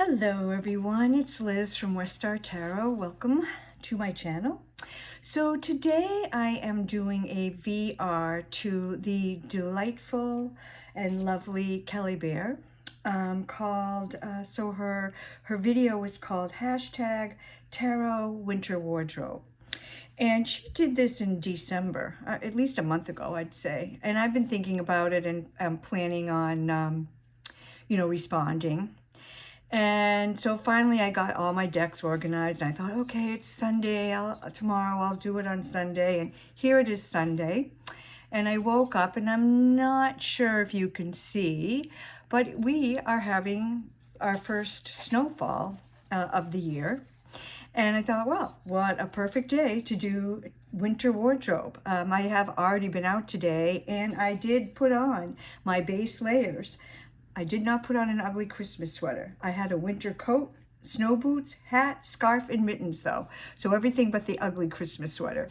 Hello everyone, it's Liz from West Star Tarot. Welcome to my channel. So today I am doing a VR to the delightful and lovely Kelly Bear called, her video is called #Tarot Winter Wardrobe. And she did this in December, at least a month ago, I'd say. And I've been thinking about it and I'm planning on, responding. And so finally I got all my decks organized and I thought, okay, it's Sunday, tomorrow I'll do it on Sunday. And here it is Sunday. And I woke up and I'm not sure if you can see, but we are having our first snowfall of the year. And I thought, well, what a perfect day to do winter wardrobe. I have already been out today and I did put on my base layers. I did not put on an ugly Christmas sweater. I had a winter coat, snow boots, hat, scarf, and mittens though. So everything but the ugly Christmas sweater.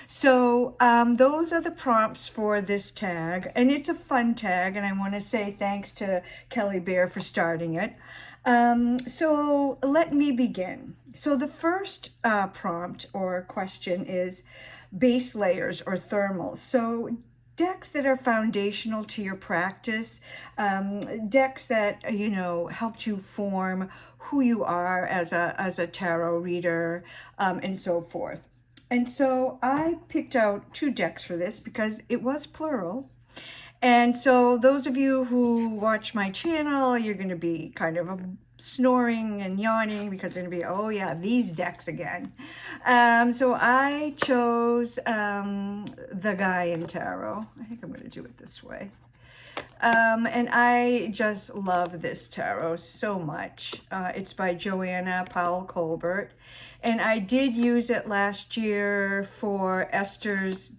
So those are the prompts for this tag. And it's a fun tag. And I want to say thanks to Kelly Bear for starting it. So let me begin. So the first prompt or question is base layers or thermals. So decks that are foundational to your practice, decks that, helped you form who you are as a tarot reader, and so forth. And so I picked out 2 decks for this because it was plural. And so those of you who watch my channel, you're going to be kind of snoring and yawning because they're going to be, oh yeah, these decks again. So I chose the Guy in Tarot. I think I'm going to do it this way. And I just love this tarot so much. It's by Joanna Powell Colbert. And I did use it last year for Esther's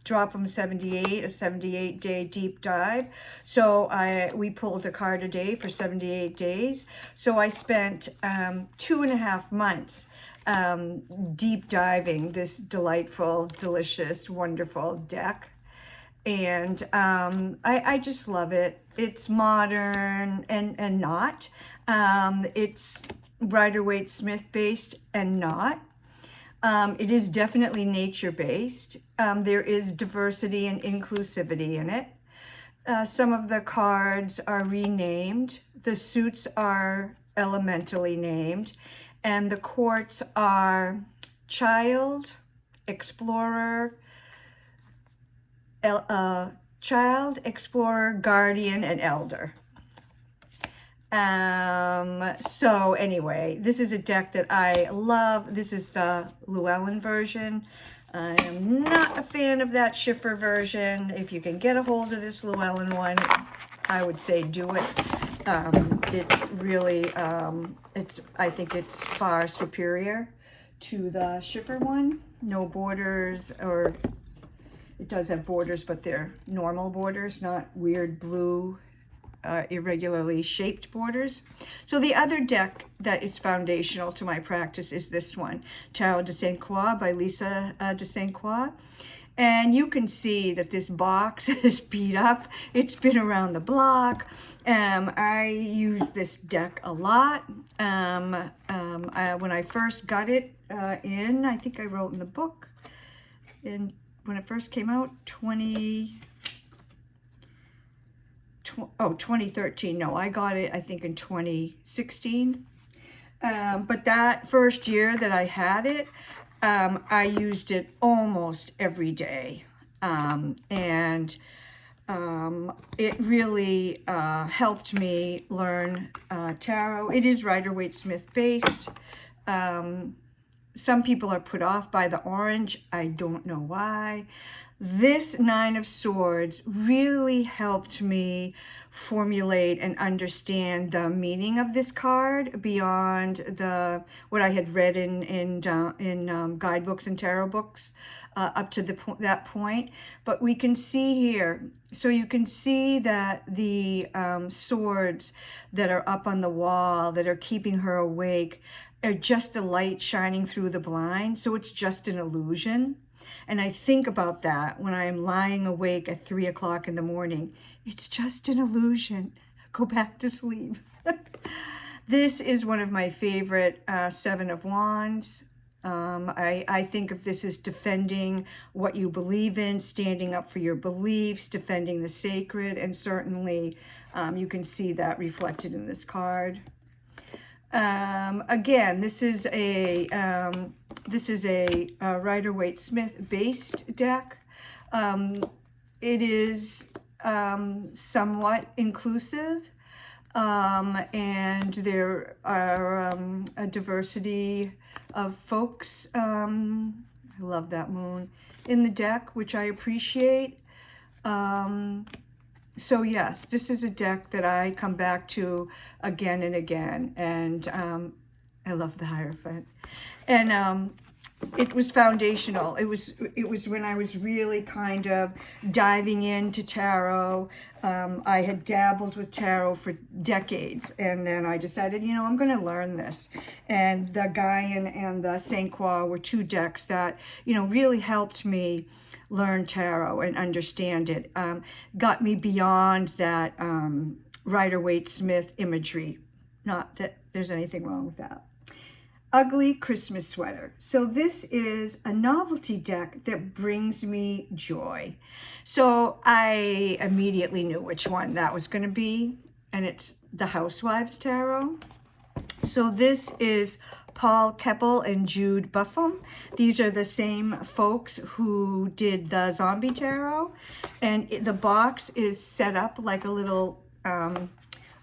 Drop 'em 78, a 78-day deep dive. So we pulled a card a day for 78 days. So I spent 2.5 months deep diving this delightful, delicious, wonderful deck. And I just love it. It's modern and not. It's Rider-Waite-Smith based and not. It is definitely nature-based. There is diversity and inclusivity in it. Some of the cards are renamed. The suits are elementally named. And the quartz are Child, Explorer, Guardian, and Elder. So anyway, this is a deck that I love. This is the Llewellyn version. I am not a fan of that Schiffer version. If you can get a hold of this Llewellyn one, I would say do it. It's really, I think it's far superior to the Schiffer one. No borders, or it does have borders, but they're normal borders, not weird blue, irregularly shaped borders. So the other deck that is foundational to my practice is this one, Tarot de Sainte Croix by Lisa de Sainte Croix. And you can see that this box is beat up. It's been around the block. I use this deck a lot. When I first got it I think I wrote in the book, when it first came out, 2013. No, I got it, I think, in 2016. But that first year that I had it, I used it almost every day. It really helped me learn tarot. It is Rider-Waite-Smith based. Some people are put off by the orange. I don't know why. This 9 of Swords really helped me formulate and understand the meaning of this card beyond what I had read in guidebooks and tarot books up to that point. But we can see here, so you can see that the swords that are up on the wall that are keeping her awake are just the light shining through the blind. So it's just an illusion. And I think about that when I am lying awake at 3 o'clock in the morning. It's just an illusion. Go back to sleep. This is one of my favorite Seven of Wands. I think of this as defending what you believe in, standing up for your beliefs, defending the sacred, and certainly you can see that reflected in this card. Again, this is a Rider-Waite-Smith based deck. It is somewhat inclusive, and there are a diversity of folks. I love that moon in the deck, which I appreciate. So yes, this is a deck that I come back to again and again, and I love the Hierophant. And it was foundational. It was when I was really kind of diving into tarot. I had dabbled with tarot for decades, and then I decided, you know, I'm going to learn this. And the Gaian and the Saint Croix were two decks that, you know, really helped me learn tarot and understand it. Got me beyond that Rider-Waite-Smith imagery. Not that there's anything wrong with that. Ugly Christmas Sweater. So this is a novelty deck that brings me joy. So I immediately knew which one that was going to be, and it's the Housewives Tarot. So this is Paul Keppel and Jude Buffum. These are the same folks who did the Zombie Tarot, and the box is set up like a little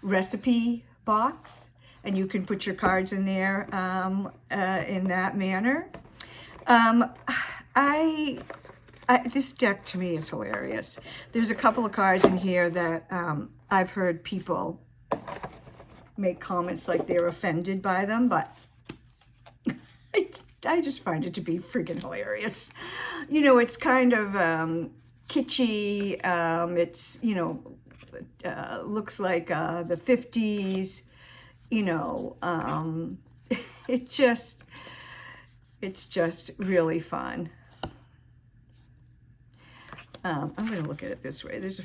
recipe box, and you can put your cards in there in that manner. This deck to me is hilarious. There's a couple of cards in here that I've heard people make comments like they're offended by them, but I just find it to be freaking hilarious. You know, it's kind of kitschy. It's, you know, looks like the 50s. You know, it's just really fun. I'm going to look at it this way. There's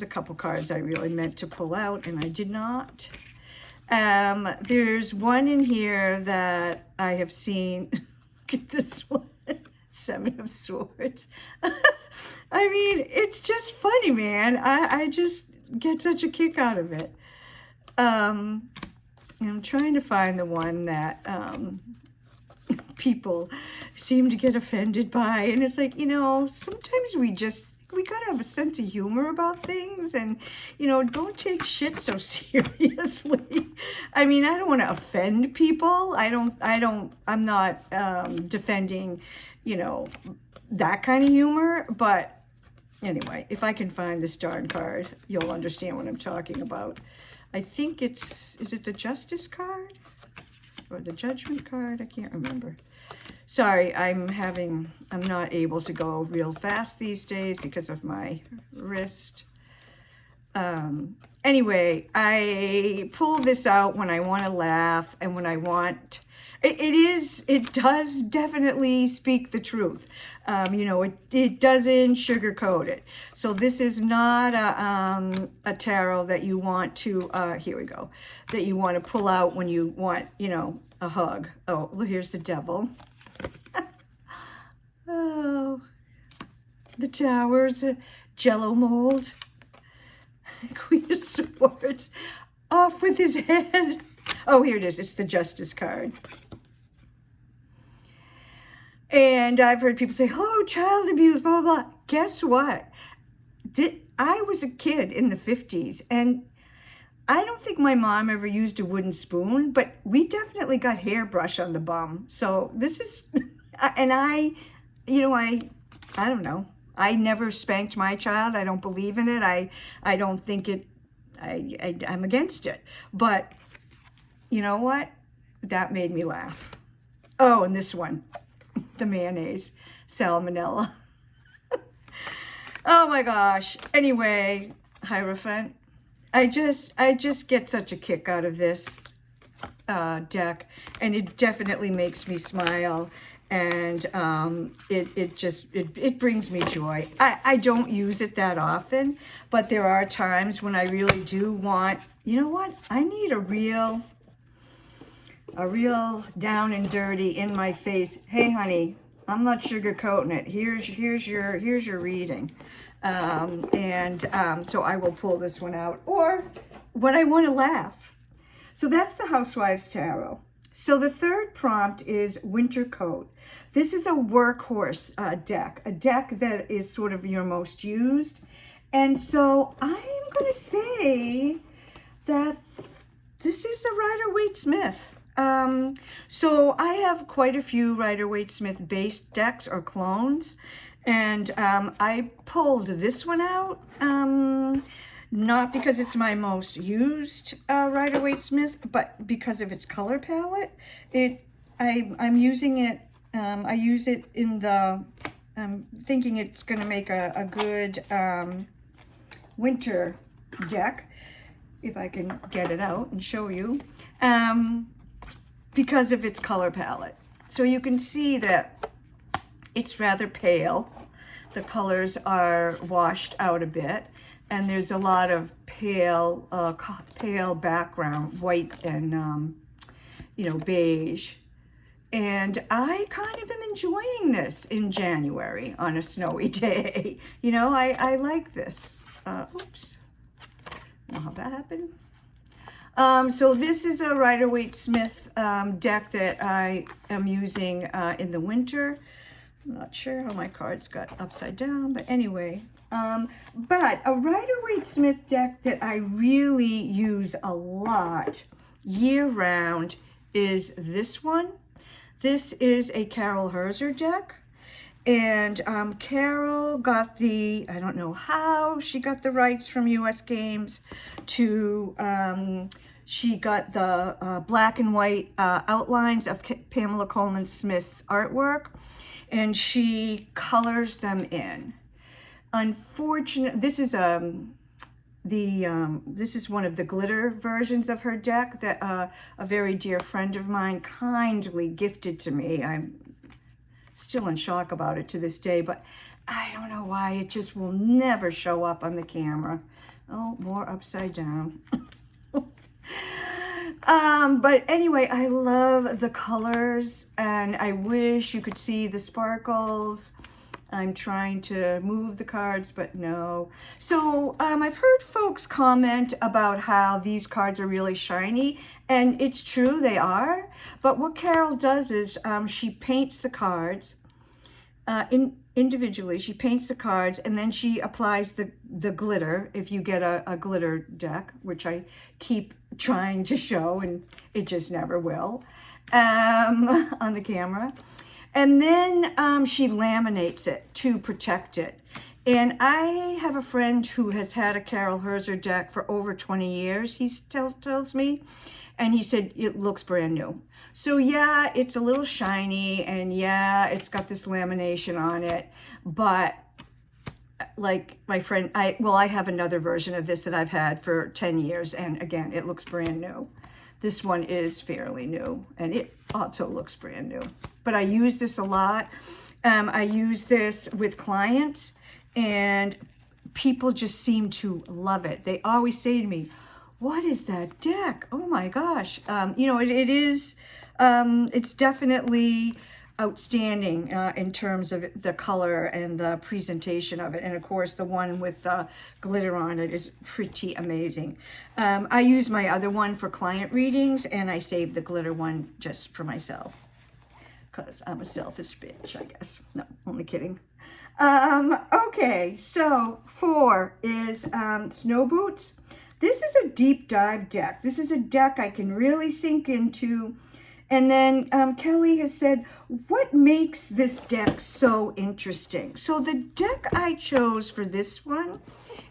a couple cards I really meant to pull out, and I did not. There's one in here that I have seen. Look at this one. Seven of Swords. I mean, it's just funny, man. I just get such a kick out of it. I'm trying to find the one that people seem to get offended by, and it's like, you know, sometimes we gotta have a sense of humor about things, and, you know, don't take shit so seriously. I mean, I don't want to offend people. I'm not defending, you know, that kind of humor, but anyway, if I can find this darn card, you'll understand what I'm talking about. I think is it the Justice card or the Judgment card? I can't remember. Sorry, I'm not able to go real fast these days because of my wrist. Anyway, I pull this out when I want to laugh and when I want, it does definitely speak the truth. You know, it doesn't sugarcoat it. So this is not a tarot that you want to, here we go, that you want to pull out when you want, you know, a hug. Oh, well, here's the Devil. Oh, the Towers, Jello mold. Queen of Swords, off with his head. Oh, here it is. It's the Justice card. And I've heard people say, oh, child abuse, blah, blah, blah. Guess what? I was a kid in the 50s, and I don't think my mom ever used a wooden spoon, but we definitely got hairbrush on the bum. So this is, and you know, I don't know. I never spanked my child. I don't believe in it. I don't think it, I'm against it. But you know what? That made me laugh. Oh, and this one, the mayonnaise, salmonella. Oh my gosh. Anyway, Hierophant, I just get such a kick out of this deck, and it definitely makes me smile. and it brings me joy. I don't use it that often, but there are times when I really do want, you know what, I need a real down and dirty in my face, hey honey, I'm not sugarcoating it, here's your reading. So I will pull this one out, or when I want to laugh. So that's the Housewives Tarot. So the third prompt is Winter Coat. This is a Workhorse deck, a deck that is sort of your most used. And so I am going to say that this is a Rider-Waite-Smith. So I have quite a few Rider-Waite-Smith based decks or clones. And I pulled this one out. Not because it's my most used Rider-Waite-Smith, but because of its color palette. I'm using it, I use it in the, I'm thinking it's going to make a good winter deck, if I can get it out and show you, because of its color palette. So you can see that it's rather pale. The colors are washed out a bit. And there's a lot of pale background, white and, beige. And I kind of am enjoying this in January on a snowy day. I like this. Oops. I don't know how that happened. So this is a Rider-Waite-Smith deck that I am using in the winter. I'm not sure how my cards got upside down, but anyway. But a Rider-Waite-Smith deck that I really use a lot year-round is this one. This is a Carol Herzer deck. And Carol got I don't know how she got the rights from US Games to, she got the black and white outlines of Pamela Coleman Smith's artwork, and she colors them in. Unfortunately, this is this is one of the glitter versions of her deck that a very dear friend of mine kindly gifted to me. I'm still in shock about it to this day, but I don't know why it just will never show up on the camera. Oh, more upside down. But anyway, I love the colors, and I wish you could see the sparkles. I'm trying to move the cards, but no. So I've heard folks comment about how these cards are really shiny, and it's true, they are. But what Carol does is she paints the cards individually. She paints the cards, and then she applies the glitter, if you get a glitter deck, which I keep trying to show, and it just never will on the camera. And then she laminates it to protect it. And I have a friend who has had a Carol Herzer deck for over 20 years, he tells me, and he said it looks brand new. So yeah, it's a little shiny, and yeah, it's got this lamination on it, but like my friend, I have another version of this that I've had for 10 years, and again, it looks brand new. This one is fairly new, and it also looks brand new. But I use this a lot. I use this with clients, and people just seem to love it. They always say to me, what is that deck? Oh my gosh. It is, it's definitely outstanding in terms of the color and the presentation of it. And of course, the one with the glitter on it is pretty amazing. I use my other one for client readings, and I save the glitter one just for myself, because I'm a selfish bitch, I guess. No, only kidding. Okay, so 4 is Snow Boots. This is a deep dive deck. This is a deck I can really sink into. And then Kelly has said, what makes this deck so interesting? So the deck I chose for this one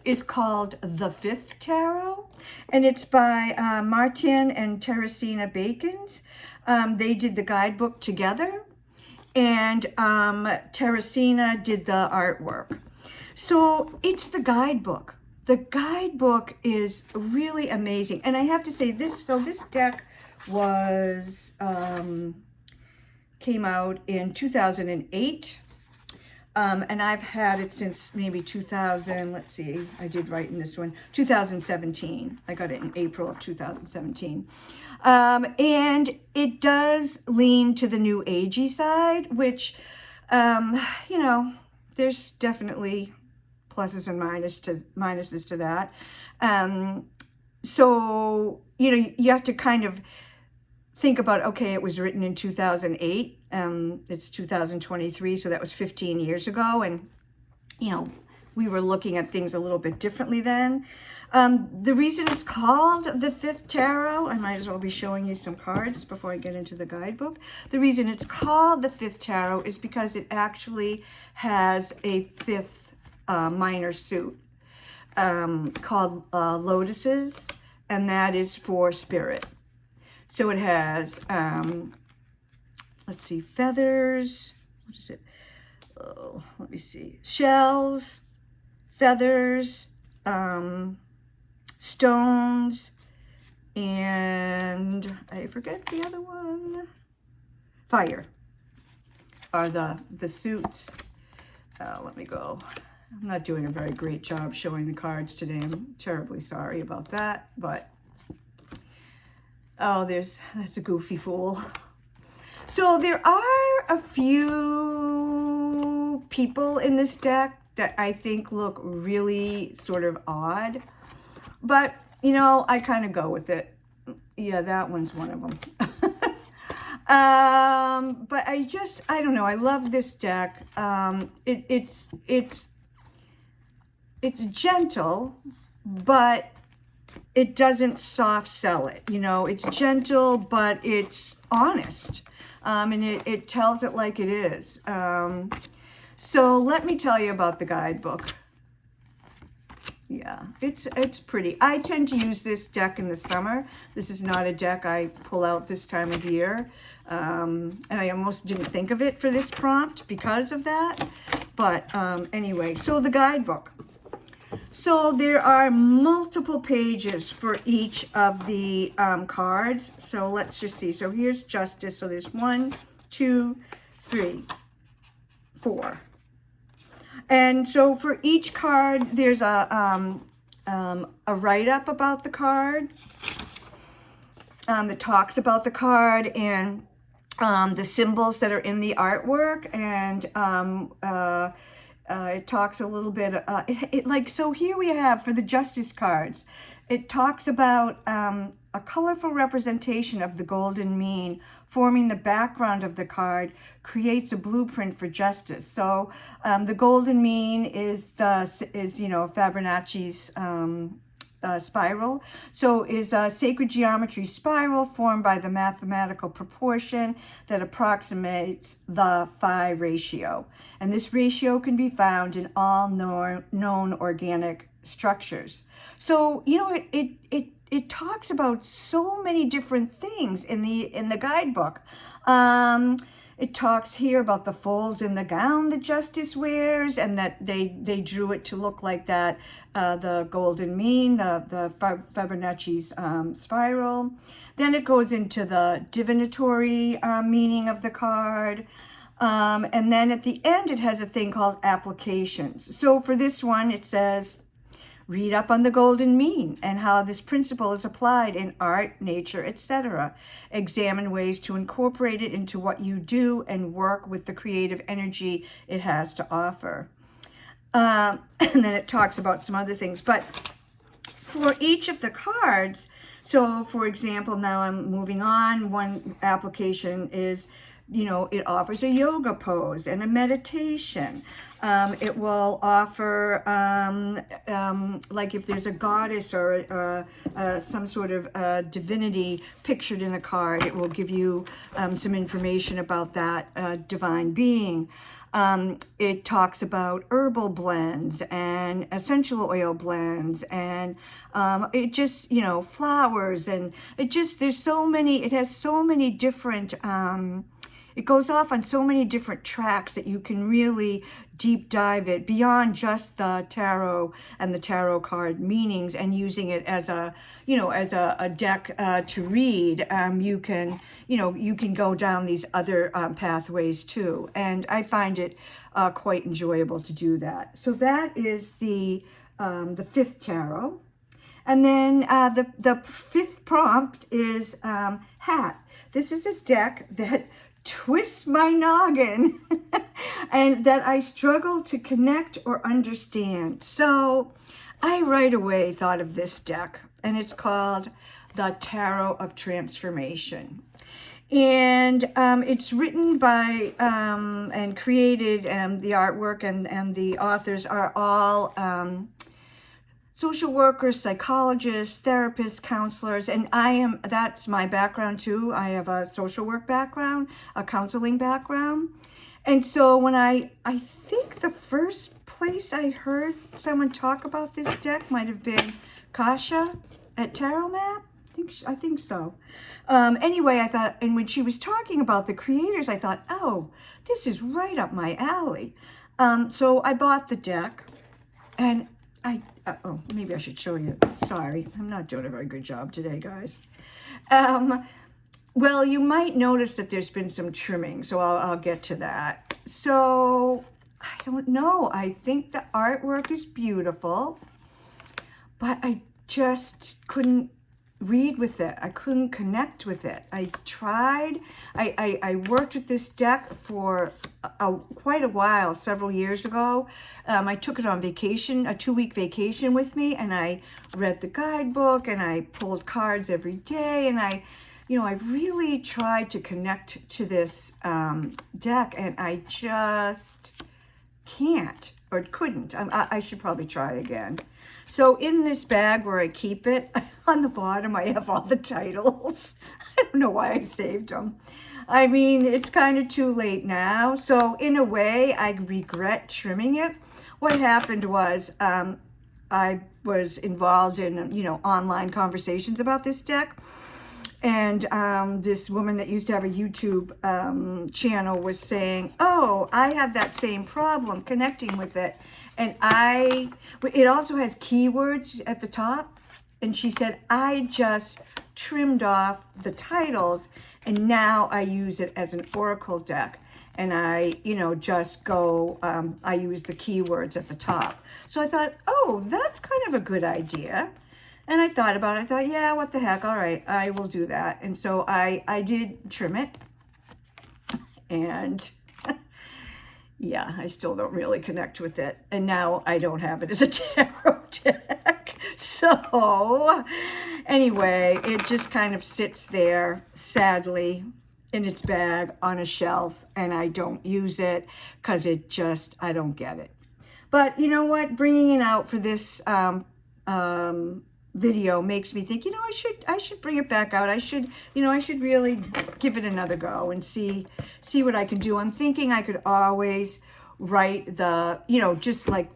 is called The Fifth Tarot, and it's by Martin and Teresina Bacons. They did the guidebook together, and Teresina did the artwork. So it's the guidebook. The guidebook is really amazing. And I have to say this, so this deck was came out in 2008. And I've had it since maybe 2000, let's see, I did write in this one, 2017. I got it in April of 2017. And it does lean to the new agey side, which, you know, there's definitely pluses and minuses to that. So, you know, you have to kind of think about, okay, it was written in 2008. It's 2023, so that was 15 years ago. And, you know, we were looking at things a little bit differently then. The reason it's called the Fifth Tarot, I might as well be showing you some cards before I get into the guidebook. The reason it's called the Fifth Tarot is because it actually has a fifth minor suit called lotuses, and that is for spirit. So it has, let's see, feathers, what is it? Oh, let me see, shells, feathers, stones, and I forget the other one, fire are the suits. Let me go. I'm not doing a very great job showing the cards today. I'm terribly sorry about that, but oh, that's a goofy fool. So there are a few people in this deck that I think look really sort of odd, but you know, I kind of go with it. Yeah, that one's one of them. But I don't know. I love this deck. It's gentle, but it doesn't soft sell it. You know, it's gentle, but it's honest. And it tells it like it is. So let me tell you about the guidebook. Yeah, it's pretty. I tend to use this deck in the summer. This is not a deck I pull out this time of year. And I almost didn't think of it for this prompt because of that. But anyway, so the guidebook. So there are multiple pages for each of the cards. So let's just see. So here's Justice. So there's 1, 2, 3, 4. And so for each card, there's a write-up about the card that talks about the card and the symbols that are in the artwork, and it talks a little bit, so here we have for the Justice cards, it talks about a colorful representation of the golden mean forming the background of the card creates a blueprint for justice. So the golden mean is Fibonacci's spiral. So is a sacred geometry spiral formed by the mathematical proportion that approximates the 5 ratio. And this ratio can be found in all known organic structures. So, you know, it talks about so many different things in the guidebook. It talks here about the folds in the gown that Justice wears, and that they drew it to look like that, the golden mean, the Fibonacci's spiral. Then it goes into the divinatory meaning of the card. And then at the end, it has a thing called applications. So for this one, it says, read up on the golden mean and how this principle is applied in art, nature, etc. Examine ways to incorporate it into what you do and work with the creative energy it has to offer. And then it talks about some other things. But for each of the cards, so for example, now I'm moving on. One application is, you know, it offers a yoga pose and a meditation. It will offer, like if there's a goddess or some sort of divinity pictured in a card, it will give you some information about that divine being. It talks about herbal blends and essential oil blends, and it just, you know, flowers, and it has so many different it goes off on so many different tracks that you can really deep dive it beyond just the tarot and the tarot card meanings and using it as a, as a deck to read. You can go down these other pathways too. And I find it quite enjoyable to do that. So that is the fifth tarot. And then the fifth prompt is hat. This is a deck that twists my noggin and that I struggle to connect or understand. So I right away thought of this deck, and it's called the Tarot of Transformation. And it's written by and created, the artwork and the authors are all social workers, psychologists, therapists, counselors, and that's my background too. I have a social work background, a counseling background. And so when I think the first place I heard someone talk about this deck might have been Kasha at Tarot Map. I think so. Anyway, I thought, and when she was talking about the creators, I thought, oh, this is right up my alley. So I bought the deck, and maybe I should show you. Sorry, I'm not doing a very good job today, guys. Well, you might notice that there's been some trimming, so I'll get to that. So, I don't know. I think the artwork is beautiful, but I just couldn't read with it. I couldn't connect with it. I tried. I worked with this deck for quite a while, several years ago. I took it on vacation, a 2-week vacation with me, and I read the guidebook and I pulled cards every day, and I really tried to connect to this deck, and I just can't or couldn't. I should probably try again. So in this bag where I keep it, on the bottom I have all the titles. I don't know why I saved them. I mean, it's kind of too late now. So in a way, I regret trimming it. What happened was I was involved in, online conversations about this deck. And this woman that used to have a YouTube channel was saying, oh, I have that same problem connecting with it. And it also has keywords at the top. And she said, I just trimmed off the titles and now I use it as an oracle deck. And I, just go, I use the keywords at the top. So I thought, oh, that's kind of a good idea. And I thought about it. I thought, yeah, what the heck? All right, I will do that. And so I did trim it. And yeah, I still don't really connect with it. And now I don't have it as a tarot deck. So anyway, it just kind of sits there, sadly, in its bag on a shelf. And I don't use it because I don't get it. But you know what? Bringing it out for this video makes me think, I should bring it back out. I should really give it another go and see what I can do. I'm thinking I could always write the, just like,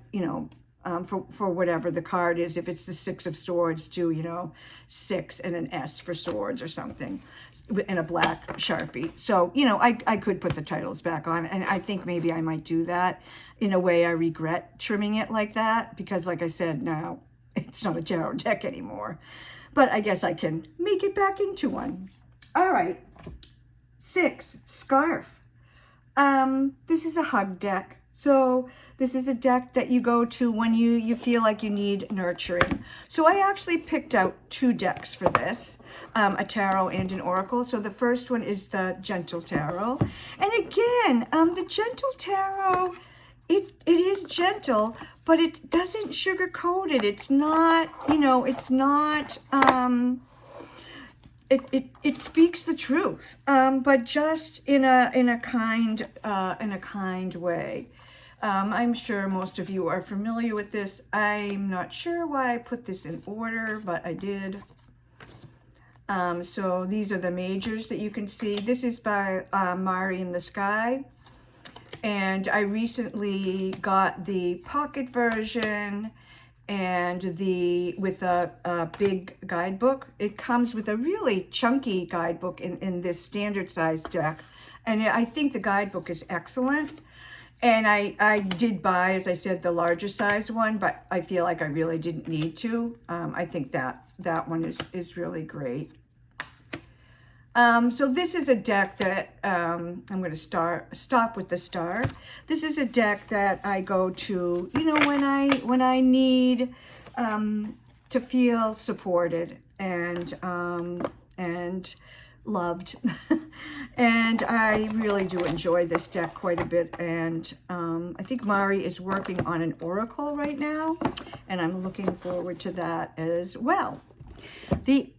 for whatever the card is. If it's the 6 of Swords, do, 6 and an S for swords or something, and a black Sharpie. So, I could put the titles back on, and I think maybe I might do that. In a way, I regret trimming it like that because, like I said, now it's not a tarot deck anymore. But I guess I can make it back into one. All right. 6, Scarf. This is a hug deck. So this is a deck that you go to when you feel like you need nurturing. So I actually picked out 2 decks for this, a tarot and an oracle. So the first one is the Gentle Tarot. And again, the Gentle Tarot, it is gentle, but it doesn't sugarcoat it. It's not, it's not, it speaks the truth, but just in a kind way. I'm sure most of you are familiar with this. I'm not sure why I put this in order, but I did. So these are the majors that you can see. This is by Mari in the Sky. And I recently got the pocket version and with a big guidebook. It comes with a really chunky guidebook in this standard size deck. And I think the guidebook is excellent. And I did buy, as I said, the larger size one, but I feel like I really didn't need to. I think that one is really great. So this is a deck that I'm going to stop with the star. This is a deck that I go to, you know, when I need to feel supported and loved. And I really do enjoy this deck quite a bit. And I think Mari is working on an oracle right now, and I'm looking forward to that as well. The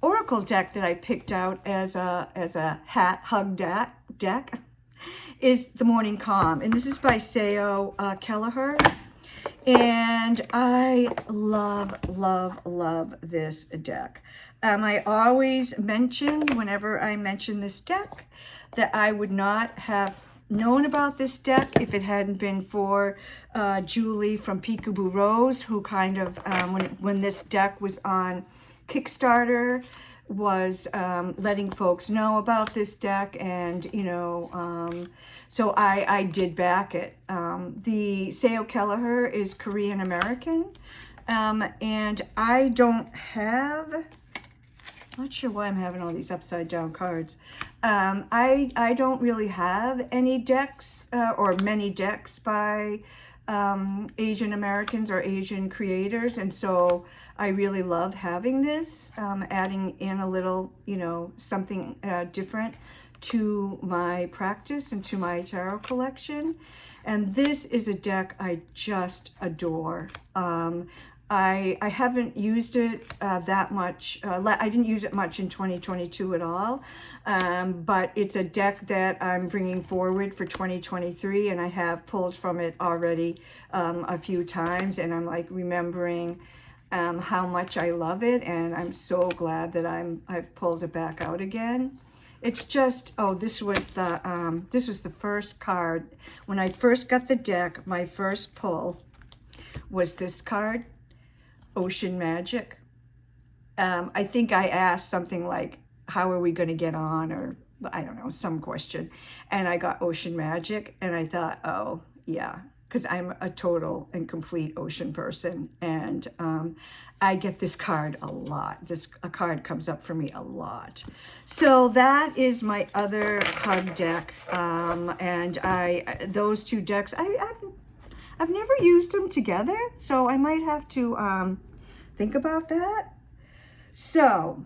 oracle deck that I picked out as a hug deck is the Morning Calm, and this is by Sao Kelleher. And I love this deck. I always mention, whenever I mention this deck, that I would not have known about this deck if it hadn't been for Julie from Peekaboo Rose, who kind of, when this deck was on Kickstarter, was letting folks know about this deck, and you know, so I did back it. The Sao Kelleher is Korean American, and I don't have, not sure why I'm having all these upside down cards. I don't really have any decks or many decks by Asian Americans or Asian creators, and so I really love having this, adding in a little, you know, something different to my practice and to my tarot collection. And this is a deck I just adore. I haven't used it that much. I didn't use it much in 2022 at all, but it's a deck that I'm bringing forward for 2023, and I have pulled from it already a few times, and I'm like remembering how much I love it, and I'm so glad that I've pulled it back out again. It's just, oh, this was the first card. When I first got the deck, my first pull was this card, Ocean Magic. I think I asked something like, how are we going to get on, or I don't know, some question, and I got Ocean Magic, and I thought, oh yeah, because I'm a total and complete ocean person, and I get this card a lot. A card comes up for me a lot. So that is my other hug deck, and those two decks, I've never used them together, so I might have to think about that. So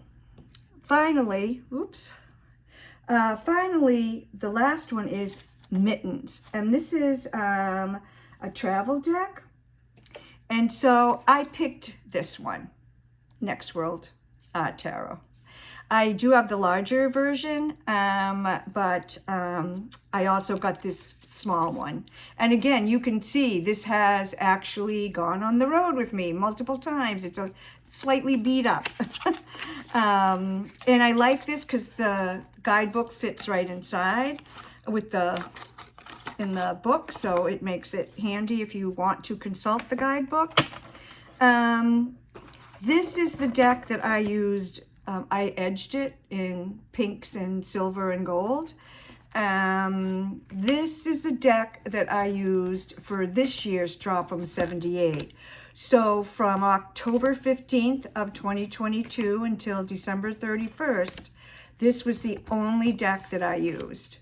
finally, finally, the last one is Mittens, and this is a travel deck. And so I picked this one, Next World Tarot. I do have the larger version, but I also got this small one. And again, you can see this has actually gone on the road with me multiple times. It's a slightly beat up. And I like this because the guidebook fits right inside in the book, so it makes it handy if you want to consult the guidebook. This is the deck that I used. I edged it in pinks and silver and gold. This is the deck that I used for this year's Drop 'em 78. So from October 15th of 2022 until December 31st, this was the only deck that I used.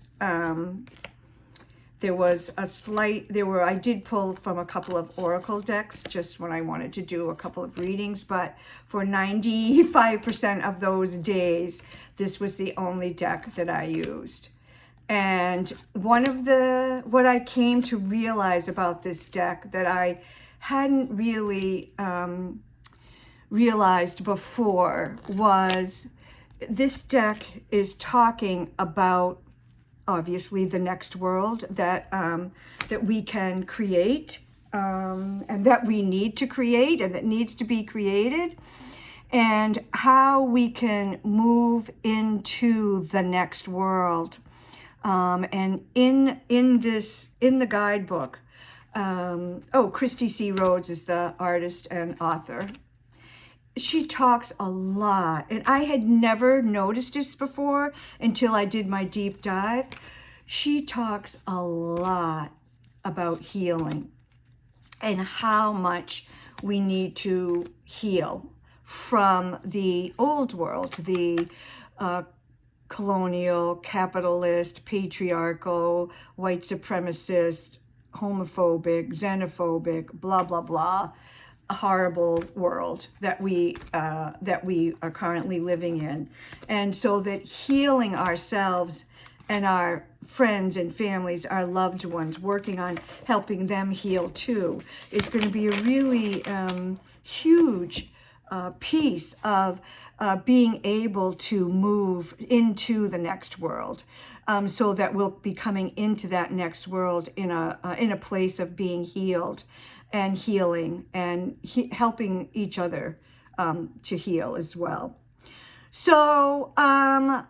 There was I did pull from a couple of oracle decks just when I wanted to do a couple of readings, but for 95% of those days, this was the only deck that I used. And what I came to realize about this deck that I hadn't really realized before was this deck is talking about, obviously, the next world that we can create, and that we need to create, and that needs to be created, and how we can move into the next world. And in the guidebook, Christy C. Rhodes is the artist and author. she talks a lot, and I had never noticed this before until I did my deep dive. She talks a lot about healing and how much we need to heal from the old world, the colonial, capitalist, patriarchal, white supremacist, homophobic, xenophobic, blah, blah, blah, a horrible world that we are currently living in. And so that healing ourselves and our friends and families, our loved ones, working on helping them heal too, is going to be a really huge piece of being able to move into the next world, so that we'll be coming into that next world in a place of being healed and healing and helping each other to heal as well. So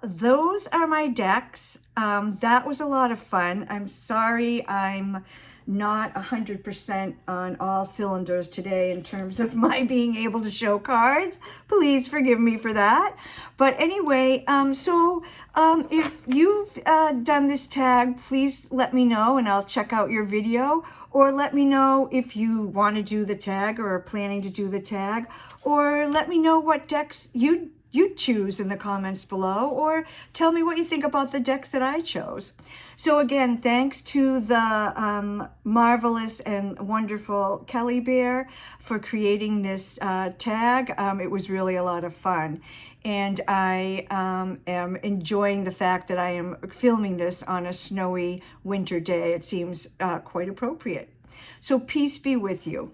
those are my decks. That was a lot of fun. I'm sorry I'm not 100% on all cylinders today in terms of my being able to show cards. Please forgive me for that. But anyway, if you've done this tag, please let me know and I'll check out your video, or let me know if you want to do the tag or are planning to do the tag, or let me know what decks you choose in the comments below, or tell me what you think about the decks that I chose. So again, thanks to the marvelous and wonderful Kelly Bear for creating this tag. It was really a lot of fun. And I am enjoying the fact that I am filming this on a snowy winter day. It seems quite appropriate. So peace be with you.